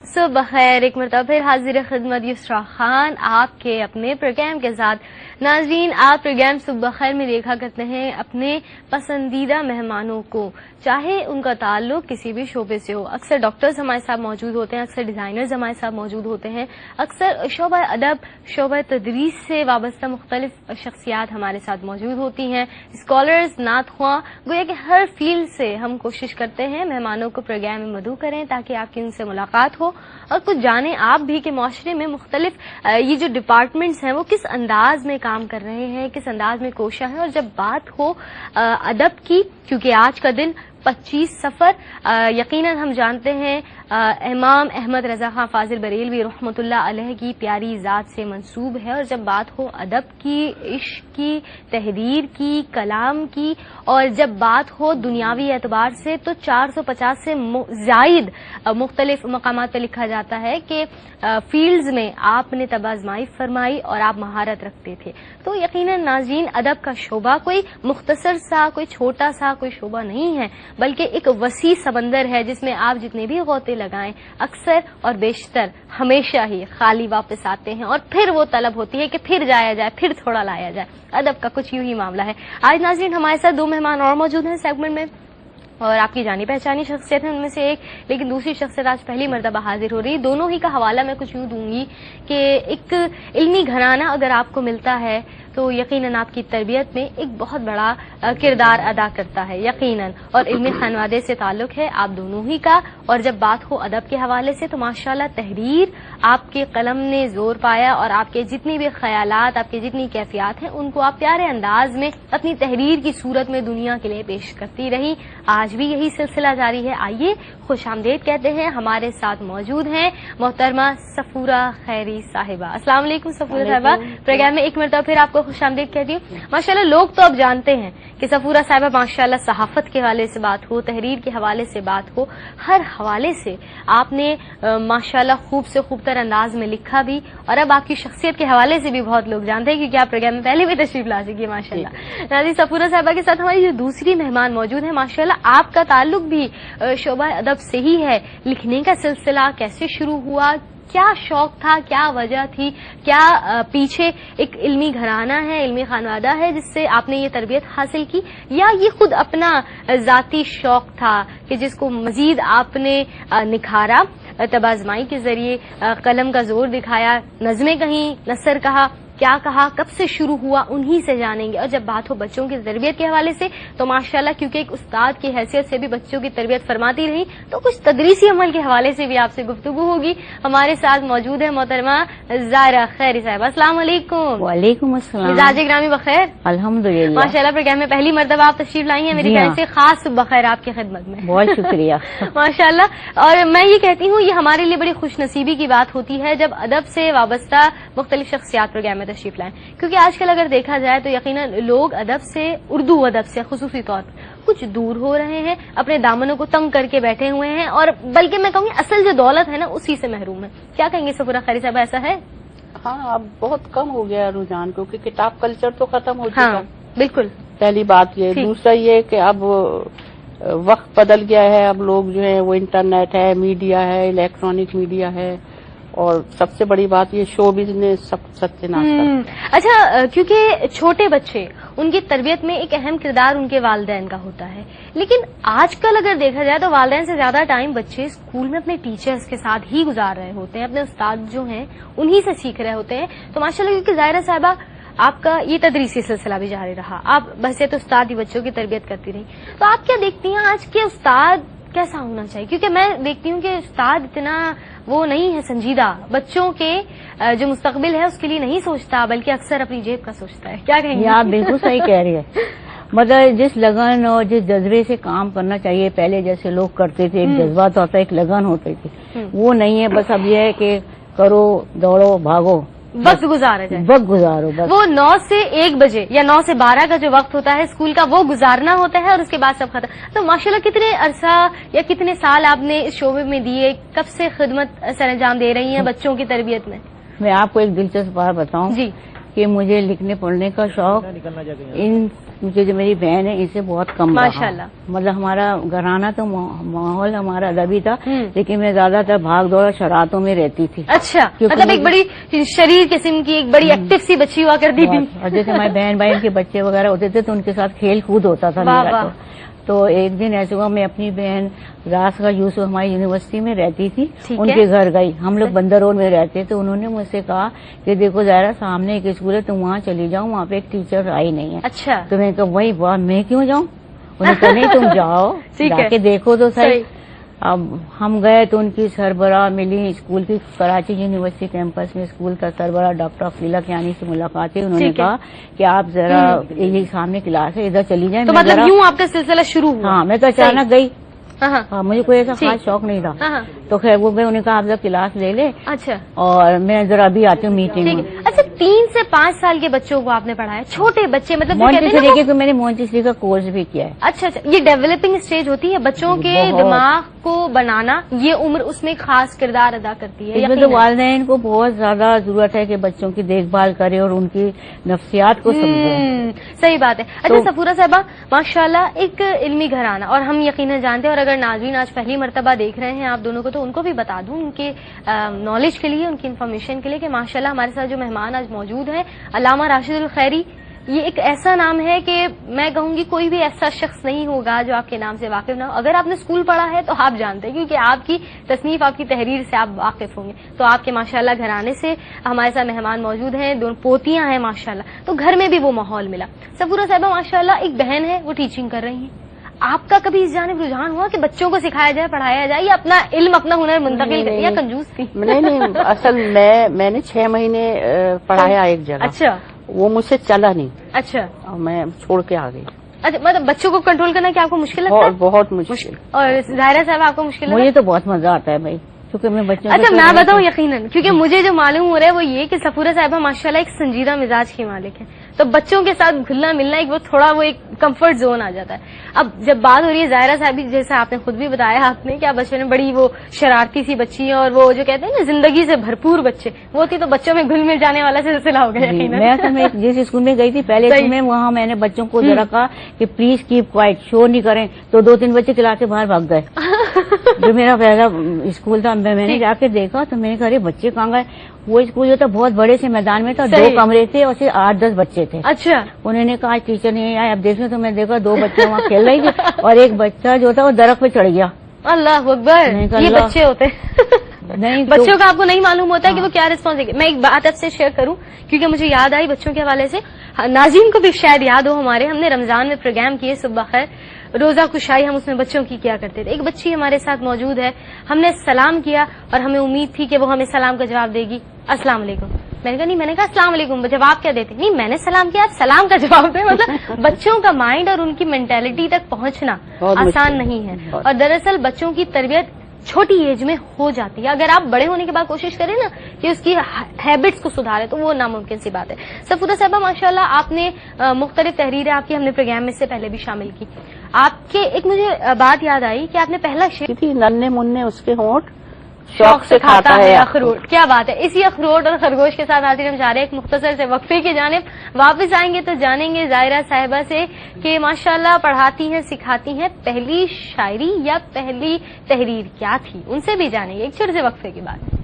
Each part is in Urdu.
صبح بخیر، ایک مرتبہ پھر حاضر خدمت یسرا خان آپ کے اپنے پروگرام کے ساتھ۔ ناظرین، آپ پروگرام صبح بخیر میں دیکھا کرتے ہیں اپنے پسندیدہ مہمانوں کو، چاہے ان کا تعلق کسی بھی شعبے سے ہو۔ اکثر ڈاکٹرز ہمارے ساتھ موجود ہوتے ہیں، اکثر ڈیزائنرز ہمارے ساتھ موجود ہوتے ہیں، اکثر شعبہ ادب، شعبہ تدریس سے وابستہ مختلف شخصیات ہمارے ساتھ موجود ہوتی ہیں، اسکالرز، نعت خواں، گویا کہ ہر فیلڈ سے ہم کوشش کرتے ہیں مہمانوں کو پروگرام میں مدعو کریں تاکہ آپ کی ان سے ملاقات ہو اور کچھ جانیں آپ بھی کہ معاشرے میں مختلف یہ جو ڈپارٹمنٹس ہیں وہ کس انداز میں کام کر رہے ہیں، کس انداز میں کوشاں ہیں۔ اور جب بات ہو ادب کی، کیونکہ آج کا دن 25 صفر یقیناً ہم جانتے ہیں امام احمد رضا خان فاضل بریلوی رحمۃ اللہ علیہ کی پیاری ذات سے منسوب ہے، اور جب بات ہو ادب کی، عشق کی، تحریر کی، کلام کی، اور جب بات ہو دنیاوی اعتبار سے تو 450 سے زائد مختلف مقامات پہ لکھا جاتا ہے کہ فیلڈز میں آپ نے طب آزمائی فرمائی اور آپ مہارت رکھتے تھے۔ تو یقیناً ناظرین، ادب کا شعبہ کوئی مختصر سا، کوئی چھوٹا سا کوئی شعبہ نہیں ہے، بلکہ ایک وسیع سمندر ہے جس میں آپ جتنے بھی غوطے لگائیں اکثر اور بیشتر ہمیشہ ہی خالی واپس آتے ہیں، اور پھر وہ طلب ہوتی ہے کہ پھر جایا جائے، پھر تھوڑا لایا جائے۔ ادب کا کچھ یوں ہی معاملہ ہے۔ آج ناظرین ہمارے ساتھ دو مہمان اور موجود ہیں سیگمنٹ میں، اور آپ کی جانی پہچانی شخصیت ہے ان میں سے ایک، لیکن دوسری شخصیت آج پہلی مرتبہ حاضر ہو رہی ہے۔ دونوں ہی کا حوالہ میں کچھ یوں دوں گی کہ ایک علمی گھرانہ اگر آپ کو ملتا ہے تو یقیناً آپ کی تربیت میں ایک بہت بڑا کردار ادا کرتا ہے یقیناً، اور علمی خانوادے سے تعلق ہے آپ دونوں ہی کا۔ اور جب بات ہو ادب کے حوالے سے تو ماشاءاللہ تحریر آپ کے قلم نے زور پایا، اور آپ کے جتنی بھی خیالات، آپ کی جتنی کیفیات ہیں ان کو آپ پیارے انداز میں اپنی تحریر کی صورت میں دنیا کے لیے پیش کرتی رہی۔ آج بھی یہی سلسلہ جاری ہے۔ آئیے خوش آمدید کہتے ہیں، ہمارے ساتھ موجود ہیں محترمہ صفورہ خیری صاحبہ۔ السلام علیکم صفورہ صاحبہ، پروگرام میں ایک مرتبہ پھر آپ کو خوش آمدید کہتی ہوں۔ ماشاءاللہ لوگ تو اب جانتے ہیں کہ صفورہ صاحبہ ماشاءاللہ صحافت کے حوالے سے بات ہو، تحریر کے حوالے سے بات ہو، ہر حوالے سے آپ نے ماشاءاللہ خوب سے خوب تر انداز میں لکھا بھی، اور اب آپ کی شخصیت کے حوالے سے بھی بہت لوگ جانتے ہیں کیونکہ آپ پروگرام میں پہلے بھی تشریف لا چکی ہیں ماشاءاللہ۔ ناظرین، صفورہ صاحبہ کے ساتھ ہماری جو دوسری مہمان موجود ہیں، ماشاءاللہ آپ کا تعلق بھی شعبہ ادب سے ہی ہے۔ لکھنے کا سلسلہ کیسے شروع ہوا، کیا شوق تھا، کیا وجہ تھی، کیا پیچھے ایک علمی گھرانہ ہے، علمی خانوادہ ہے جس سے آپ نے یہ تربیت حاصل کی، یا یہ خود اپنا ذاتی شوق تھا کہ جس کو مزید آپ نے نکھارا، طب آزمائی کے ذریعے قلم کا زور دکھایا، نظمیں کہیں، نثر کہا، کیا کہا، کب سے شروع ہوا، انہی سے جانیں گے۔ اور جب بات ہو بچوں کی تربیت کے حوالے سے تو ماشاءاللہ کیونکہ ایک استاد کی حیثیت سے بھی بچوں کی تربیت فرماتی رہی تو کچھ تدریسی عمل کے حوالے سے بھی آپ سے گفتگو ہوگی۔ ہمارے ساتھ موجود ہے محترمہ زائرہ خیری صاحبہ۔ السلام علیکم۔ وعلیکم السلام۔ مزاج گرامی بخیر؟ الحمدللہ ماشاءاللہ پروگرام میں پہلی مرتبہ آپ تشریف لائی ہیں، میری خیال سے خاص بخیر آپ کی خدمت میں۔ بہت شکریہ ماشاءاللہ۔ اور میں یہ کہتی ہوں یہ ہمارے لیے بڑی خوش نصیبی کی بات ہوتی ہے جب ادب سے وابستہ مختلف شخصیات پروگرام میں تشریف لائیں، کیونکہ آج کل اگر دیکھا جائے تو یقیناً لوگ ادب سے، اردو ادب سے خصوصی طور پر کچھ دور ہو رہے ہیں، اپنے دامنوں کو تنگ کر کے بیٹھے ہوئے ہیں، اور بلکہ میں کہوں گی اصل جو دولت ہے نا اسی سے محروم ہے۔ کیا کہیں گے صفورہ خیری صاحبہ، ایسا ہے؟ ہاں، اب بہت کم ہو گیا رجحان، کیونکہ کتاب کلچر تو ختم ہو چکا۔ ہاں بالکل، پہلی بات یہ، دوسرا یہ کہ اب وقت بدل گیا ہے، اب لوگ جو ہے وہ انٹرنیٹ ہے، میڈیا ہے، الیکٹرانک میڈیا ہے، اور سب سے بڑی بات یہ شو بزنس سب ستیہ۔ اچھا، کیونکہ چھوٹے بچے ان کی تربیت میں ایک اہم کردار ان کے والدین کا ہوتا ہے، لیکن آج کل اگر دیکھا جائے تو والدین سے زیادہ ٹائم بچے اسکول میں اپنے ٹیچرز کے ساتھ ہی گزار رہے ہوتے ہیں، اپنے استاد جو ہیں انہی سے سیکھ رہے ہوتے ہیں۔ تو ماشاءاللہ کیونکہ زائرہ صاحبہ آپ کا یہ تدریسی سلسلہ بھی جاری رہا، آپ بحیثیت استاد ہی بچوں کی تربیت کرتی رہی، تو آپ کیا دیکھتی ہیں آج کے استاد کیسا ہونا چاہیے؟ کیونکہ میں دیکھتی ہوں کہ استاد اتنا وہ نہیں ہے سنجیدہ، بچوں کے جو مستقبل ہے اس کے لیے نہیں سوچتا بلکہ اکثر اپنی جیب کا سوچتا ہے۔ کیا کہیں گے؟ آپ بالکل صحیح کہہ رہی ہے، مطلب جس لگن اور جس جذبے سے کام کرنا چاہیے پہلے جیسے لوگ کرتے تھے، ایک جذبات ہوتا ہے، ایک لگن ہوتی تھی، وہ نہیں ہے۔ بس اب یہ ہے کہ کرو، دوڑو، بھاگو، وقت گزارا جائے، وقت گزارو بس۔ وہ 9 سے 1 بجے یا 9 سے 12 کا جو وقت ہوتا ہے اسکول کا وہ گزارنا ہوتا ہے، اور اس کے بعد سب ختم۔ تو ماشاءاللہ کتنے عرصہ یا کتنے سال آپ نے اس شعبے میں دیے، کب سے خدمت سر انجام دے رہی ہیں بچوں کی تربیت میں؟ میں آپ کو ایک دلچسپ بات بتاؤں جی، کہ مجھے لکھنے پڑھنے کا شوق ان مجھے جو میری بہن ہے ان سے بہت کم رہا. ماشاءاللہ. مطلب ہمارا گھرانہ تو ماحول ہمارا ادبی تھا، لیکن میں زیادہ تر بھاگ دوڑ شرارتوں میں رہتی تھی. اچھا، مطلب ایک بڑی شریر قسم کی ایک بڑی ایکٹیو سی بچی ہوا کرتی تھی. اور جیسے ہمارے بہن بھائی کے بچے وغیرہ ہوتے تھے تو ان کے ساتھ کھیل کود ہوتا تھا میرا. تو ایک دن ایسے ہوا، میں اپنی بہن راسخہ یوسف ہماری یونیورسٹی میں رہتی تھی، ان کے گھر گئی. ہم لوگ بندر روڈ میں رہتے تو انہوں نے مجھ سے کہا کہ دیکھو ظاہرہ سامنے ایک اسکول ہے، تم وہاں چلی جاؤ، وہاں پہ ایک ٹیچر آئی نہیں ہے. اچھا. تو میں کہا وہی بات میں کیوں جاؤں؟ انہوں نے کہا نہیں تم جاؤ، جا کے دیکھو تو صحیح. اب ہم گئے تو ان کی سربراہ ملی اسکول کی، کراچی یونیورسٹی کیمپس میں اسکول کا سربراہ ڈاکٹر افیلہ یعنی سے ملاقات ہوئی. انہوں نے کہا کہ آپ ذرا یہ سامنے کلاس ہے ادھر چلی جائیں. تو مطلب یوں آپ کا سلسلہ شروع ہوا؟ ہاں، میں تو اچانک گئی. ہاں، مجھے کوئی ایسا خاص شوق نہیں تھا. تو خیر وہ انہوں نے کہا آپ ذرا کلاس لے لے. اچھا. اور میں ذرا ابھی آتی ہوں میٹنگ میں. اچھا، 3 سے 5 سال کے بچوں کو آپ نے پڑھایا؟ چھوٹے بچے مطلب مونٹیسری کے میں نے مونٹیسری کا کورس بھی کیا ہے. اچھا اچھا. یہ ڈیولپنگ اسٹیج ہوتی ہے بچوں کے دماغ کو بنانا، یہ عمر اس میں خاص کردار ادا کرتی ہے. اس میں تو والدین کو بہت زیادہ ضرورت ہے کہ بچوں کی دیکھ بھال کرے اور ان کی نفسیات کو سمجھے. صحیح بات ہے. اچھا سفورہ صاحبہ، ماشاءاللہ ایک علمی گھرانہ، اور ہم یقیناً جانتے ہیں، اور اگر ناظرین آج پہلی مرتبہ دیکھ رہے ہیں آپ دونوں کو تو ان کو بھی بتا دوں ان کے نالج کے لیے، ان کی انفارمیشن کے لیے کہ ماشاءاللہ ہمارے ساتھ جو مہمان آج موجود ہیں علامہ راشد الخیری. یہ ایک ایسا نام ہے کہ میں کہوں گی کوئی بھی ایسا شخص نہیں ہوگا جو آپ کے نام سے واقف نہ ہو. اگر آپ نے اسکول پڑھا ہے تو آپ جانتے ہیں، کیونکہ آپ کی تصنیف، آپ کی تحریر سے آپ واقف ہوں گے. تو آپ کے ماشاءاللہ گھرانے سے ہمارے ساتھ مہمان موجود ہیں، 2 پوتیاں ہیں ماشاءاللہ، تو گھر میں بھی وہ ماحول ملا. سفورہ صاحبہ ماشاءاللہ ایک بہن ہے، وہ ٹیچنگ کر رہی ہیں. آپ کا کبھی اس جانب رجحان ہوا کہ بچوں کو سکھایا جائے، پڑھایا جائے، یا اپنا علم اپنا ہنر منتقل کرے، یا کنجوس تھی؟ نہیں، اصل میں نے 6 مہینے پڑھایا ایک جگہ. اچھا. وہ مجھ سے چلا نہیں. اچھا. میں چھوڑ کے آ گئی. اچھا، مطلب بچوں کو کنٹرول کرنا کیا آپ کو مشکل لگتا ہے؟ بہت مشکل. اور ظاہرہ صاحب آپ کو مشکل لگتا ہے؟ مجھے تو بہت مزہ آتا ہے بھائی، کیونکہ میں بچوں. اچھا میں بتاؤں یقیناً، کیونکہ مجھے جو معلوم ہو رہا ہے وہ یہ کہ سفورہ صاحبہ ماشاءاللہ ایک سنجیدہ مزاج کی مالک ہے، تو بچوں کے ساتھ گھلنا ملنا ایک وہ تھوڑا وہ ایک کمفرٹ زون آ جاتا ہے. اب جب بات ہو رہی ہے ظاہرہ صاحب، جیسا آپ نے خود بھی بتایا آپ نے کہ آپ بچپن میں بڑی وہ شرارتی سی بچی ہیں، اور وہ جو کہتے ہیں نا زندگی سے بھرپور بچے وہ تھی، تو بچوں میں گھل مل جانے والا سلسلہ ہو گیا. میں اصل میں جس اسکول میں گئی تھی پہلے اسکول میں، وہاں میں نے بچوں کو ذرا کہا کہ پلیز کیپ کوائٹ، شور نہیں کریں، تو 2-3 بچے کلاس سے باہر بھاگ گئے. جو میرا پہلا اسکول تھا میں نے جا کے دیکھا تو میں نے کہا ارے بچے کہاں گئے. وہ اسکول جو تھا بہت بڑے سے میدان میں تھا، 2 کمرے تھے اور صرف 8-10 بچے تھے. اچھا. انہوں نے کہا ٹیچر نہیں آئے، اب دیکھیں تو میں دیکھا 2 بچے وہاں کھیل رہی تھی اور ایک بچہ جو تھا وہ درخت پہ چڑھ گیا. اللہ اکبر. یہ بچے ہوتے نہیں، بچوں کا آپ کو نہیں معلوم ہوتا ہے کہ وہ کیا ریسپانس ہے. میں ایک بات آپ سے شیئر کروں کیونکہ مجھے یاد آئی بچوں کے حوالے سے، ناظرین کو بھی شاید یاد ہو، ہمارے ہم نے رمضان میں پروگرام کیے صبح خیر روزہ کشائی، ہم اس میں بچوں کی کیا کرتے تھے. ایک بچی ہمارے ساتھ موجود ہے، ہم نے سلام کیا اور ہمیں امید تھی کہ وہ ہمیں سلام کا جواب دے گی، السلام علیکم. میں نے کہا نہیں، میں نے کہا السلام علیکم، جواب کیا دیتے؟ نہیں میں نے سلام کیا، آپ سلام کا جواب دیں. مطلب بچوں کا مائنڈ اور ان کی مینٹلٹی تک پہنچنا آسان نہیں ہے، اور دراصل بچوں کی تربیت چھوٹی ایج میں ہو جاتی ہے. اگر آپ بڑے ہونے کے بعد کوشش کریں نا کہ اس کی ہیبٹس کو سدھارے تو وہ ناممکن سی بات ہے. سفورہ صاحبہ ماشاءاللہ آپ نے مختلف تحریریں آپ کی ہم نے پروگرام میں سے پہلے بھی شامل کی. آپ کے ایک مجھے بات یاد آئی کہ آپ نے پہلا شعر تھی ننھے منھے اس کے ہونٹ شوق سے کھاتا ہے اخروٹ. کیا بات ہے. اسی اخروٹ اور خرگوش کے ساتھ آج ہم جا رہے ہیں ایک مختصر سے وقفے کی جانب. واپس آئیں گے تو جانیں گے ظاہرہ صاحبہ سے کہ ماشاءاللہ پڑھاتی ہیں سکھاتی ہیں، پہلی شاعری یا پہلی تحریر کیا تھی، ان سے بھی جانیں گے ایک چھوٹے سے وقفے کے بعد.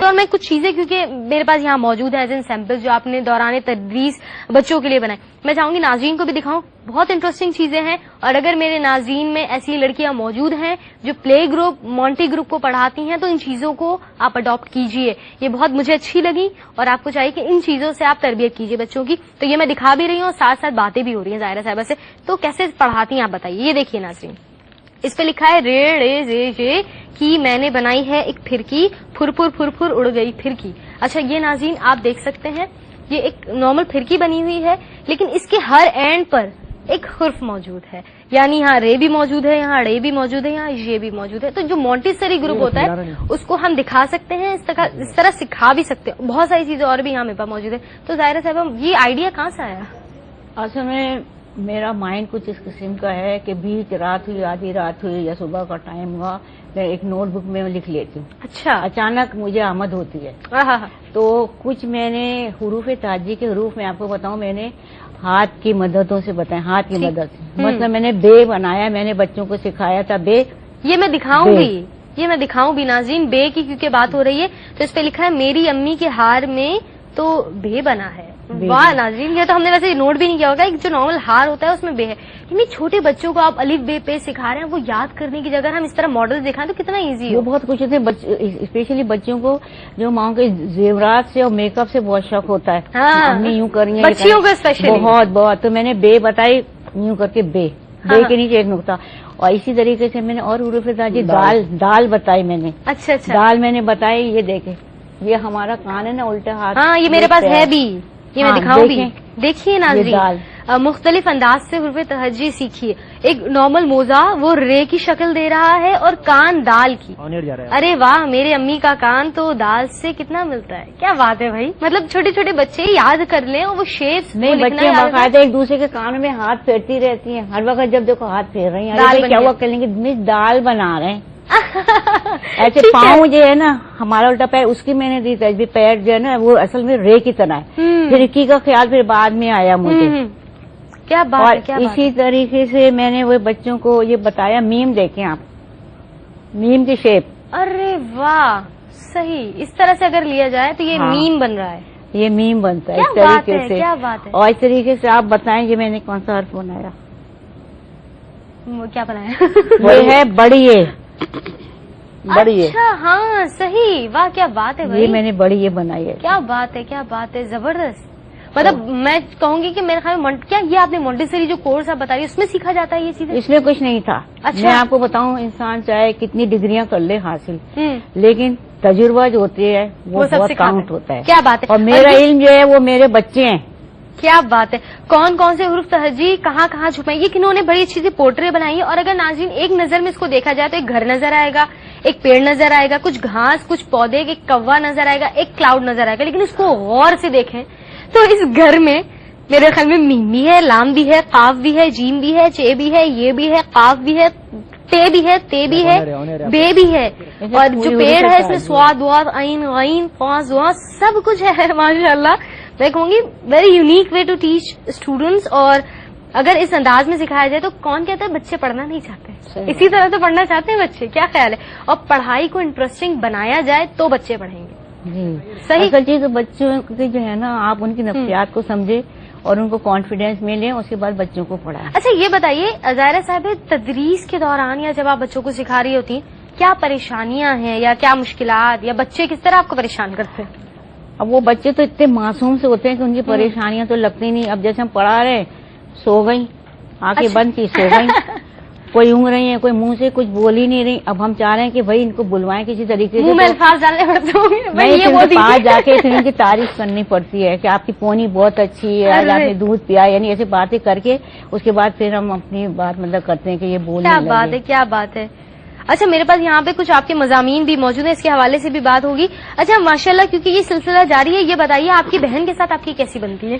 اور میں کچھ چیزیں کیونکہ میرے پاس یہاں موجود ہے ایز این سیمپل جو آپ نے دوران تدریس بچوں کے لیے بنائے، میں چاہوں گی ناظرین کو بھی دکھاؤں. بہت انٹرسٹنگ چیزیں ہیں، اور اگر میرے ناظرین میں ایسی لڑکیاں موجود ہیں جو پلے گروپ مونٹی گروپ کو پڑھاتی ہیں تو ان چیزوں کو آپ اڈاپٹ کیجئے. یہ بہت مجھے اچھی لگی اور آپ کو چاہیے کہ ان چیزوں سے آپ تربیت کیجئے بچوں کی. تو یہ میں دکھا بھی رہی ہوں اور ساتھ ساتھ باتیں بھی ہو رہی ہیں ظاہرہ صاحبہ سے. تو کیسے پڑھاتی ہیں آپ بتائیے. یہ دیکھیے ناظرین، اس پہ لکھا ہے ریڑے کی میں نے بنائی ہے ایک پھرکی، پھر پھر اڑ گئی پھرکی. اچھا یہ ناظرین آپ دیکھ سکتے ہیں یہ ایک نارمل پھرکی بنی ہوئی ہے، لیکن اس کے ہر اینڈ پر ایک حرف موجود ہے، یعنی یہاں رے بھی موجود ہے، یہاں ڑے بھی موجود ہے، یہاں یہ بھی موجود ہے. تو جو مونٹیسری گروپ ہوتا ہے اس کو ہم دکھا سکتے ہیں، اس طرح سکھا بھی سکتے ہیں. بہت ساری چیزیں اور بھی یہاں میرے پاس موجود ہے. تو ظاہرہ صاحب یہ آئیڈیا کہاں سے آیا؟ اصل میں میرا مائنڈ کچھ اس قسم کا ہے کہ بیچ رات ہوئی، آدھی رات ہوئی یا صبح کا ٹائم ہوا، میں ایک نوٹ بک میں لکھ لیتی ہوں. اچھا. اچانک مجھے آمد ہوتی ہے تو کچھ میں نے حروف تہجی کے حروف میں آپ کو بتاؤں، میں نے ہاتھ کی مددوں سے بتائیں، ہاتھ کی مدد سے. مطلب میں نے بے بنایا، میں نے بچوں کو سکھایا تھا بے. یہ میں دکھاؤں بھی ناظرین، بے کی کیونکہ بات ہو رہی ہے تو اس پہ لکھا ہے میری امی کے ہار میں تو بے بنا ہے. واہ ناظرین، یہ تو ہم نے ویسے نوٹ بھی نہیں کیا ہوگا. ایک جو نارمل ہار ہوتا ہے اس میں بے ہے. یعنی چھوٹے بچوں کو آپ الف بے پے سکھا رہے ہیں، وہ یاد کرنے کی جگہ ہم اس طرح ماڈل دکھائیں تو کتنا ایزی ہے. وہ بہت کچھ ہوتے ہیں، اسپیشلی بچوں کو جو ماؤں کے زیورات سے اور میک اپ سے بہت شوق ہوتا ہے. امی یوں کر رہی ہیں، بچیوں کو اسپیشلی بہت. تو میں نے بے بتائی یوں کر کے بے کے نیچے ایک نقطہ. اور اسی طریقے سے میں نے اور حروف تہجی دال بتائی میں نے. اچھا. دال میں نے بتائی. یہ دیکھیں، یہ ہمارا کان ہے نا الٹا ہاتھ. ہاں یہ میرے پاس ہے بھی، یہ میں دکھاؤں بھی. دیکھیے ناظرین، مختلف انداز سے حروف تہجی سیکھیے. ایک نارمل موزہ وہ رے کی شکل دے رہا ہے اور کان دال کی. ارے واہ، میرے امی کا کان تو دال سے کتنا ملتا ہے. کیا بات ہے بھائی. مطلب چھوٹے چھوٹے بچے یاد کر لیں اور وہ شیپس نہیں. بچے باقاعدہ ایک دوسرے کے کانوں میں ہاتھ پھیرتی رہتی ہیں ہر وقت. جب دیکھو ہاتھ پھیر رہی ہیں، کیا ہوا کر لیں گے مس دال بنا رہے ہیں. ایسے پاؤں جو ہے نا ہمارا الٹا پیر، اس کی میں نے دی تجبی. پیر جو ہے نا وہ اصل میں رے کی طرح ہے. کھڑکی کا خیال پھر بعد میں آیا مجھے. کیا بات ہے. اسی طریقے سے میں نے وہ بچوں کو یہ بتایا. میم دیکھیں آپ، میم کی شیپ. ارے واہ، صحیح. اس طرح سے اگر لیا جائے تو یہ میم بن رہا ہے. یہ میم بنتا ہے اس طریقے سے. کیا بات ہے. اور اس طریقے سے آپ بتائیں یہ میں نے کون سا حرف بنایا. کیا بنایا؟ وہ ہے بڑی ہے. اچھا ہاں صحیح. واہ کیا بات ہے. یہ میں نے بڑی یہ بنائی ہے. کیا بات ہے. زبردست. مطلب میں کہوں گی کہ میرے خیال میں کیا یہ آپ نے مونٹیسری جو کورس آپ بتا رہی ہے اس میں سیکھا جاتا ہے یہ چیزیں؟ اس میں کچھ نہیں تھا. میں آپ کو بتاؤں، انسان چاہے کتنی ڈگریاں کر لے حاصل، لیکن تجربہ جو ہوتی ہے وہ بہت کاؤنٹ ہوتا ہے. کیا بات ہے. اور میرا علم جو ہے وہ میرے بچے ہیں. کیا بات ہے. کون کون سے حروف تہجی کہاں کہاں چھپائیں، یہ کنہوں نے بڑی اچھی سی پورٹرے بنائی ہے. اور اگر ناظرین ایک نظر میں اس کو دیکھا جائے تو ایک گھر نظر آئے گا، ایک پیڑ نظر آئے گا، کچھ گھاس، کچھ پودے، ایک کوا نظر آئے گا، ایک کلاؤڈ نظر آئے گا. لیکن اس کو غور سے دیکھیں تو اس گھر میں میرے خیال میں میم بھی ہے، لام بھی ہے، قاف بھی ہے، جیم بھی ہے، چے بھی ہے، یہ بھی ہے، قاف بھی ہے، تے بھی ہے، تے بھی ہے، بے بھی ہے. اور جو پیڑ ہے اس میں سواد واد عین غین فاز واد سب کچھ ہے. ماشاء اللہ. میں کہوں گی very unique way to teach students. اور اگر اس انداز میں سکھایا جائے تو کون کہتا ہے بچے پڑھنا نہیں چاہتے؟ اسی طرح تو پڑھنا چاہتے ہیں بچے. کیا خیال ہے. اور پڑھائی کو انٹرسٹنگ بنایا جائے تو بچے پڑھیں گے. صحیح. اصل چیز بچوں کی جو ہے نا، آپ ان کی نفسیات کو سمجھے اور ان کو کانفیڈینس ملے، اس کے بعد بچوں کو پڑھائیں. اچھا یہ بتائیے ظاہرہ صاحب، تدریس کے دوران یا جب آپ بچوں کو سکھا رہی ہوتی کیا پریشانیاں ہیں یا کیا مشکلات، یا بچے کس طرح آپ کو پریشان کرتے ہیں؟ اب وہ بچے تو اتنے معصوم سے ہوتے ہیں کہ ان کی پریشانیاں تو لگتی نہیں. اب جیسے ہم پڑھا رہے، سو گئی، آنکھیں بند کی سو گئی، کوئی اونگ رہی ہیں، کوئی منہ سے کچھ بول ہی نہیں رہی. اب ہم چاہ رہے ہیں کہ بھائی ان کو بلوائیں کسی طریقے سے. منہ میں الفاظ ڈالنے پڑتے ہوں گے. پاس جا کے پھر ان کی تعریف کرنی پڑتی ہے کہ آپ کی پونی بہت اچھی ہے، آج آپ نے دودھ پیا، یعنی ایسے باتیں کر کے اس کے بعد پھر ہم اپنی بات مطلب کرتے ہیں کہ یہ بولنے لگے. کیا بات ہے. کیا بات ہے. اچھا میرے پاس یہاں پہ کچھ آپ کے مضامین بھی موجود ہیں، اس کے حوالے سے بھی بات ہوگی. اچھا ماشاءاللہ، کیونکہ یہ سلسلہ جاری ہے، یہ بتائیے آپ کی بہن کے ساتھ آپ کی کیسی بنتی ہے؟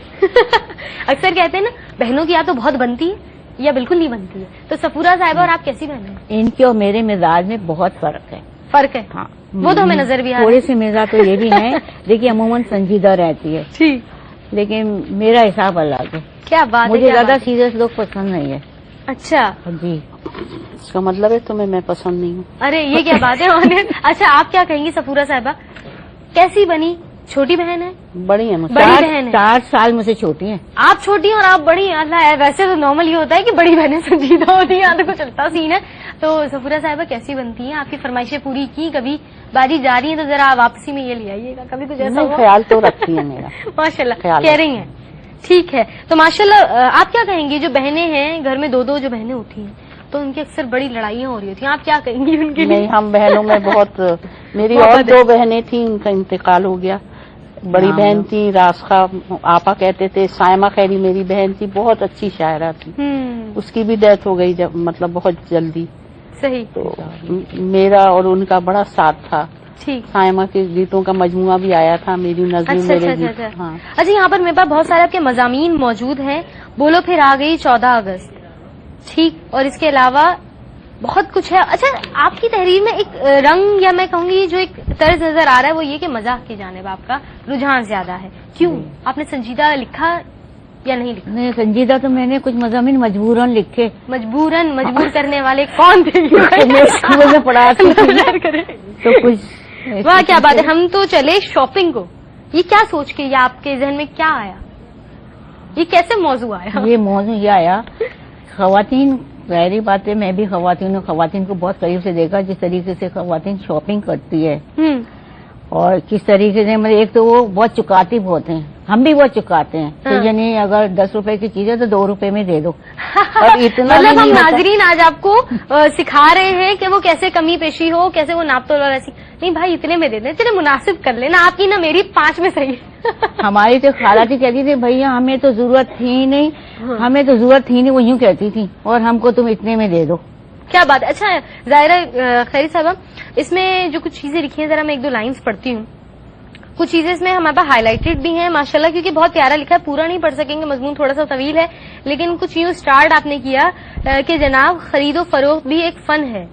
اکثر کہتے ہیں نا بہنوں کی یا تو بہت بنتی ہے یا بالکل نہیں بنتی ہے. تو سفورہ صاحبہ اور آپ کیسی بہن ہیں؟ ان کے اور میرے مزاج میں بہت فرق ہے. فرق ہے. ہاں وہ تو ہمیں نظر بھی آ رہا ہے. تھوڑے سے مزاج تو یہ بھی ہیں، دیکھیے عموماً سنجیدہ رہتی ہے، لیکن میرا حساب الگ ہے. کیا بات ہے. مجھے زیادہ سیریس لوگ پسند نہیں ہے. اچھا جی. اس کا مطلب ہے تمہیں میں پسند نہیں ہوں. ارے یہ کیا بات ہے. اچھا آپ کیا کہیں گی سفورہ صاحبہ، کیسی بنی؟ چھوٹی بہن ہے؟ بڑی ہے. بڑی بہن ہے. 4 سال مجھ سے چھوٹی ہیں. آپ چھوٹی ہیں اور آپ بڑی ہیں. اللہ ہے، ویسے تو نارمل یہ ہوتا ہے کہ بڑی بہنیں سنجیدہ ہوتی ہیں، آدھے کو چلتا سین ہے. تو سفورہ صاحبہ کیسی بنتی ہیں؟ آپ کی فرمائشیں پوری کی؟ کبھی باری جا رہی ہیں تو ذرا واپسی میں یہ لے آئیے گا. کبھی کچھ ایسا خیال تو رکھتی ہیں میرا. ماشاء اللہ کہہ رہی ہیں. ٹھیک ہے. تو ماشاء اللہ آپ کیا کہیں گی، جو بہنیں ہیں گھر میں 2 جو بہنیں ہوتی ہیں تو ان کی اکثر بڑی لڑائیاں ہو رہی ہوتی ہیں، آپ کیا کہیں گی ان کے لیے؟ نہیں، ہم بہنوں میں بہت، میری اور 2 بہنیں تھیں، ان کا انتقال ہو گیا. بڑی بہن تھی راسخہ آپا کہتے تھے، سائمہ خیری میری بہن تھی، بہت اچھی شاعرہ تھی. اس کی بھی ڈیتھ ہو گئی جب، مطلب بہت جلدی. صحیح. تو میرا اور ان کا بڑا ساتھ تھا. سائمہ کے گیتوں کا مجموعہ بھی آیا تھا، میری نظریں میرے گیت. ہاں اچھا، یہاں پر میرے پاس بہت سارے آپ کے مضامین موجود ہیں. بولو پھر آ گئی 14 اگست، ٹھیک، اور اس کے علاوہ بہت کچھ ہے. اچھا، آپ کی تحریر میں ایک رنگ یا میں کہوں گی جو ایک طرز نظر آ رہا ہے وہ یہ کہ مزاح کی جانب آپ کا رجحان زیادہ ہے. کیوں؟ آپ نے سنجیدہ لکھا یا نہیں لکھا؟ نہیں سنجیدہ تو میں نے کچھ مضامین مجبوراً لکھے. مجبوراً؟ مجبور کرنے والے کون تھے؟ میں اسکول میں پڑھاتی تھی تو کچھ. واہ کیا بات ہے. ہم تو چلے شاپنگ کو. یہ کیا سوچ کے یا آپ کے ذہن میں کیا آیا؟ یہ کیسے موضوع آیا؟ یہ موضوع یہ آیا، خواتین، ظاہری بات ہے میں بھی خواتین کو بہت قریب سے دیکھا جس طریقے سے خواتین شاپنگ کرتی ہے اور کس طریقے سے، مطلب ایک تو وہ بہت چکاتی ہوتے ہیں، ہم بھی بہت چکاتے ہیں. تو یعنی اگر 10 روپے کی چیز ہے تو 2 روپے میں دے دو. اور اتنا مطلب ہم ناظرین آج آپ کو سکھا رہے ہیں کہ وہ کیسے کمی پیشی ہو، کیسے وہ ناپ تول اور ایسی نہیں. بھائی اتنے میں دے دیں، اتنے مناسب کر لینا، آپ کی نہ میری 5 میں صحیح. ہماری تو خالہ تھی کہتی تھی بھیا ہمیں تو ضرورت تھی ہی نہیں، ہمیں تو ضرورت تھی نہیں، وہ یوں کہتی تھی، اور ہم کو تم اتنے میں دے دو. کیا بات ہے. اچھا ظاہرہ خیری صاحبہ، اس میں جو کچھ چیزیں لکھی ہیں ذرا میں 1-2 لائنز پڑھتی ہوں. کچھ چیزیں اس میں ہمارے پاس ہائی لائٹڈ بھی ہیں ماشاءاللہ، کیونکہ بہت پیارا لکھا ہے. پورا نہیں پڑھ سکیں گے، مضمون تھوڑا سا طویل ہے، لیکن کچھ یوں سٹارٹ آپ نے کیا کہ جناب خرید و فروخت بھی ایک فن ہے.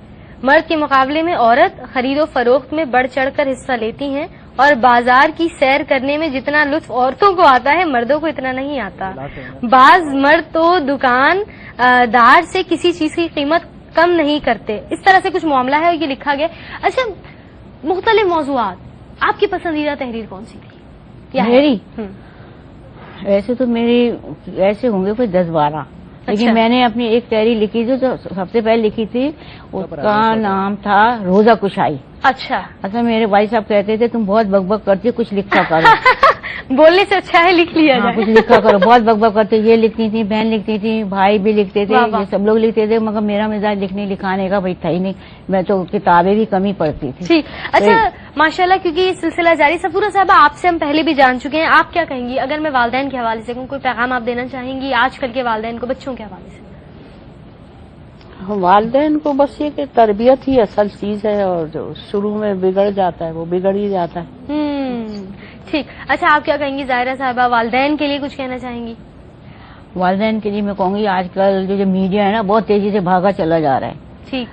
مرد کے مقابلے میں عورت خرید و فروخت میں بڑھ چڑھ کر حصہ لیتی ہیں، اور بازار کی سیر کرنے میں جتنا لطف عورتوں کو آتا ہے مردوں کو اتنا نہیں آتا. بعض مرد تو دکان دار سے کسی چیز کی قیمت کم نہیں کرتے. اس طرح سے کچھ معاملہ ہے یہ لکھا گیا. اچھا، مختلف موضوعات، آپ کی پسندیدہ تحریر کون سی تھی؟ میری ایسے تو میری ایسے ہوں گے کوئی 10-12، لیکن میں نے اپنی ایک تحریر لکھی جو سب سے پہلے لکھی تھی، اس کا نام تھا روزہ کشائی. اچھا میرے بھائی صاحب کہتے تھے تم بہت بک بک کرتی ہو، کچھ لکھا کرو. بولنے سے اچھا ہے لکھ لیا جائے. کچھ لکھا کرو، بہت بک بک کرتے. یہ لکھتی تھی، بہن لکھتی تھی، بھائی بھی لکھتے تھے، یہ سب لوگ لکھتے تھے، مگر میرا مزاج لکھنے لکھانے کا بھائی تھا ہی نہیں. میں تو کتابیں بھی کم ہی پڑھتی تھی. اچھا ماشاءاللہ، کیونکہ یہ سلسلہ جاری. سفورہ صاحبہ آپ سے ہم پہلے بھی جان چکے ہیں، آپ کیا کہیں گی اگر میں والدین کے حوالے سے کہوں، کوئی پیغام آپ دینا چاہیں گی آج کل کے والدین کو بچوں کے حوالے سے؟ والدین کو بس یہ کہ تربیت ہی اصل چیز ہے، اور جو شروع میں بگڑ جاتا ہے وہ بگڑ ہی جاتا ہے. ٹھیک. اچھا آپ کیا کہیں گی ظاہرہ صاحبہ، والدین کے لیے کچھ کہنا چاہیں گی؟ والدین کے لیے میں کہوں گی آج کل جو میڈیا ہے نا بہت تیزی سے بھاگا چلا جا رہا ہے. ٹھیک.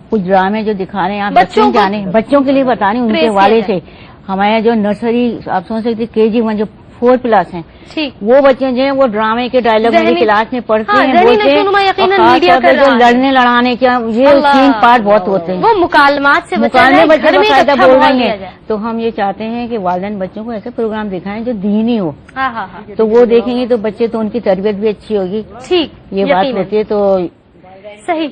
کچھ ڈرامے جو دکھا رہے ہیں آپ بچوں کے لیے بتا رہے ہیں، ان کے حوالے سے ہمارے جو نرسری آپ سمجھ سکتے KG1 جو 4+ ہیں، وہ بچے جو ہیں وہ ڈرامے کے ڈائلاگ میری کلاس میں پڑھتے ہیں، بولتے ہیں جو لڑنے لڑانے کا یہ سین پارٹ بہت ہوتے ہیں، وہ مکالمات سے مکالمے بچے باقاعدہ بول رہے ہیں. تو ہم یہ چاہتے ہیں کہ والدین بچوں کو ایسے پروگرام دکھائیں جو دینی ہو، تو وہ دیکھیں گے تو بچے تو ان کی تربیت بھی اچھی ہوگی. ٹھیک، یہ بات ہوتی ہے. تو صحیح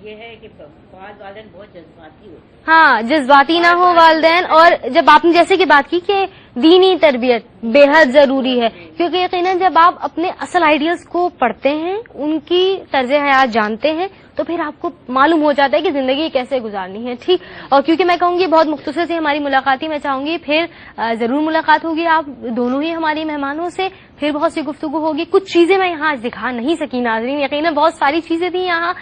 یہ ہے کہ والدین بہت جذباتی ہو، ہاں جذباتی نہ ہو والدین. اور جب آپ نے جیسے کہ بات کی کہ دینی تربیت بے حد ضروری ہے، کیونکہ یقیناً جب آپ اپنے اصل آئیڈیاز کو پڑھتے ہیں، ان کی طرز حیات جانتے ہیں، تو پھر آپ کو معلوم ہو جاتا ہے کہ زندگی کیسے گزارنی ہے. ٹھیک. اور کیونکہ میں کہوں گی بہت مختصر سے ہماری ملاقات ہی، میں چاہوں گی پھر ضرور ملاقات ہوگی آپ دونوں ہی ہماری مہمانوں سے، پھر بہت سی گفتگو ہوگی. کچھ چیزیں میں یہاں دکھا نہیں سکی ناظرین، یقیناً بہت ساری چیزیں تھیں یہاں،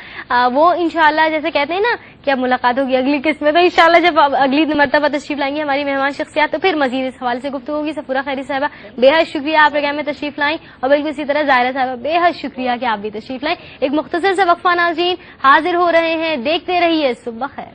وہ انشاءاللہ جیسے کہتے ہیں نا کہ اب ملاقات ہوگی اگلی قسط میں، تو انشاءاللہ جب اگلی مرتبہ تشریف لائیں گے ہماری مہمان شخصیات تو پھر مزید اس حوالے سے گفتگو ہوگی. سفورہ خیری صاحبہ بے حد شکریہ آپ پروگرام میں تشریف لائیں، اور بالکل اسی طرح ظاہرہ صاحبہ بے حد شکریہ کہ آپ بھی تشریف لائیں. ایک مختصر سے وقفہ ناظرین، حاضر ہو رہے ہیں، دیکھتے رہیے صبح خیر.